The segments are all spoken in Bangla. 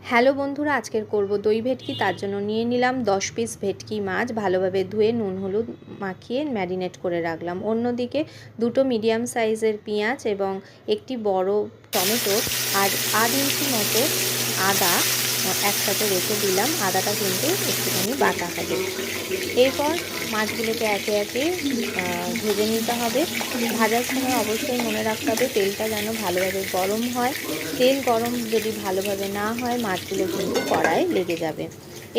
হ্যালো বন্ধুরা, আজকের করব দই ভেটকি। তার জন্য নিয়ে নিলাম 10 পিস ভেটকি মাছ, ভালোভাবে ধুয়ে নুন হলুদ মাখিয়ে ম্যারিনেট করে রাখলাম। অন্যদিকে দুটো মিডিয়াম সাইজের পেঁয়াজ এবং একটি বড় টমেটো আর আধ ইঞ্চি মতো আদা একসাথে রেখে দিলাম। আদাটা কিন্তু একটুখানি বাটা হবে। এরপর মাছগুলোকে একে একে ভেজে নিতে হবে। ভাজার সময় অবশ্যই মনে রাখতে হবে তেলটা যেন ভালোভাবে গরম হয়। তেল গরম যদি ভালোভাবে না হয় মাছগুলো কিন্তু কড়ায় লেগে যাবে।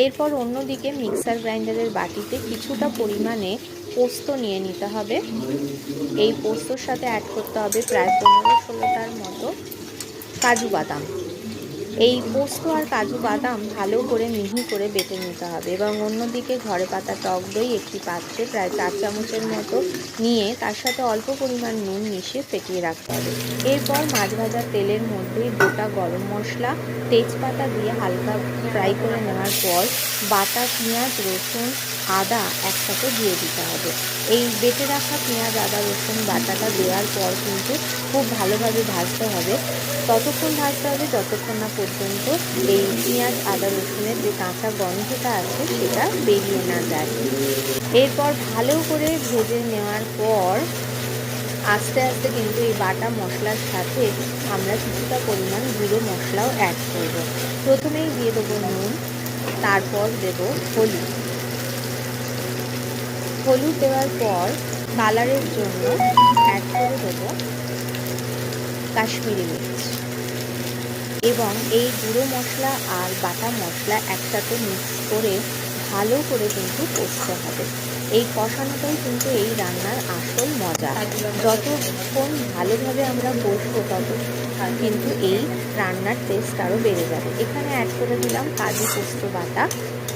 এরপর অন্যদিকে মিক্সার গ্রাইন্ডারের বাটিতে কিছুটা পরিমাণে পোস্ত নিয়ে নিতে হবে। এই পোস্তর সাথে অ্যাড করতে হবে প্রায় 15-16টার মতো কাজু বাদাম। এই পোস্ত আর কাজু বাদাম ভালো করে মিহি করে বেটে নিতে হবে এবং অন্যদিকে ঘরে পাতা টক দই একটি পাত্রে প্রায় 4 চামচের মতো নিয়ে তার সাথে অল্প পরিমাণ নুন মিশিয়ে ফেটিয়ে রাখতে হবে। এরপর মাছ ভাজা তেলের মধ্যেই গোটা গরম মশলা তেজপাতা দিয়ে হালকা ফ্রাই করে নেওয়ার পর বাটা পেঁয়াজ রসুন আদা একসাথে দিয়ে দিতে হবে। এই বেটে রাখা পেঁয়াজ আদা রসুন বাটাটা দেওয়ার পর কিন্তু খুব ভালোভাবে ভাজতে হবে। ততক্ষণ ভাজতে হবে যতক্ষণ না পর্যন্ত এই পেঁয়াজ আদা রসুনের যে কাঁচা গন্ধটা আছে সেটা বেরিয়ে না যায়। এরপর ভালো করে ভেজে নেওয়ার পর আস্তে আস্তে কিন্তু এই বাটা মশলার সাথে আমরা কিছুটা পরিমাণ গুঁড়ো মশলাও অ্যাড করব। প্রথমেই দিয়ে দেবো নুন, তারপর দেব হলুদ দেওয়ার পর কালারের জন্য অ্যাড করে দেবো কাশ্মীরি মির্চ এবং এই গুঁড়ো মশলা আর বাটা মশলা একসাথে মিক্স করে ভালো করে কিন্তু কষতে হবে। এই কষানোটাই কিন্তু এই রান্নার আসল মজা। যতক্ষণ ভালোভাবে আমরা কষবো ততক্ষণ কিন্তু এই রান্নার টেস্ট আরও বেড়ে যাবে। এখানে অ্যাড করে দিলাম কাজু পোস্ত বাটা।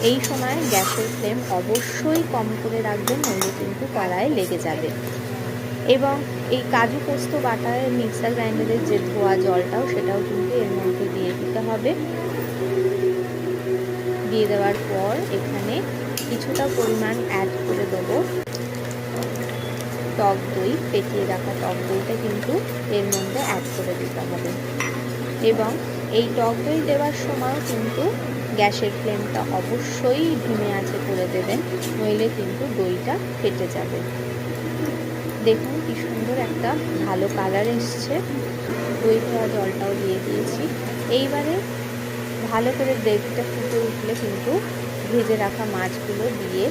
এই সময় গ্যাসের ফ্লেম অবশ্যই কম করে রাখবেন, নইলে কিন্তু কড়াইয়ে লেগে যাবে। এবং এই কাজু পোস্ত বাটার মিক্সার গ্রাইন্ডারের যে ধোয়া জলটাও সেটাও কিন্তু এর মধ্যে দিয়ে দিতে হবে। দিয়ে দেওয়ার পর এখানে কিছুটা পরিমাণ অ্যাড করে দেবো টক দই। ফেটিয়ে রাখা টক দইটা কিন্তু এর মধ্যে অ্যাড করে দিতে হবে এবং এই টক দই দেওয়ার সময়ও কিন্তু গ্যাসের ফ্লেমটা অবশ্যই ধিমে আঁচে করে দেবেন, নইলে কিন্তু দইটা ফেটে যাবে। দেখুন কি সুন্দর একটা ভালো কালার এসছে। দই ধোয়া জলটাও দিয়ে দিয়েছি। এইবারে ভালো করে গ্রেভিটা ফুটে উঠলে কিন্তু ভেজে রাখা মাছগুলো দিয়ে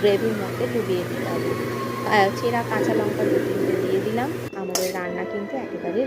গ্রেভির মধ্যে ডুবিয়ে দিতে হবে। চেরা কাঁচা লঙ্কা 2-3টে দিয়ে দিলাম। আমাদের রান্না কিন্তু একেবারে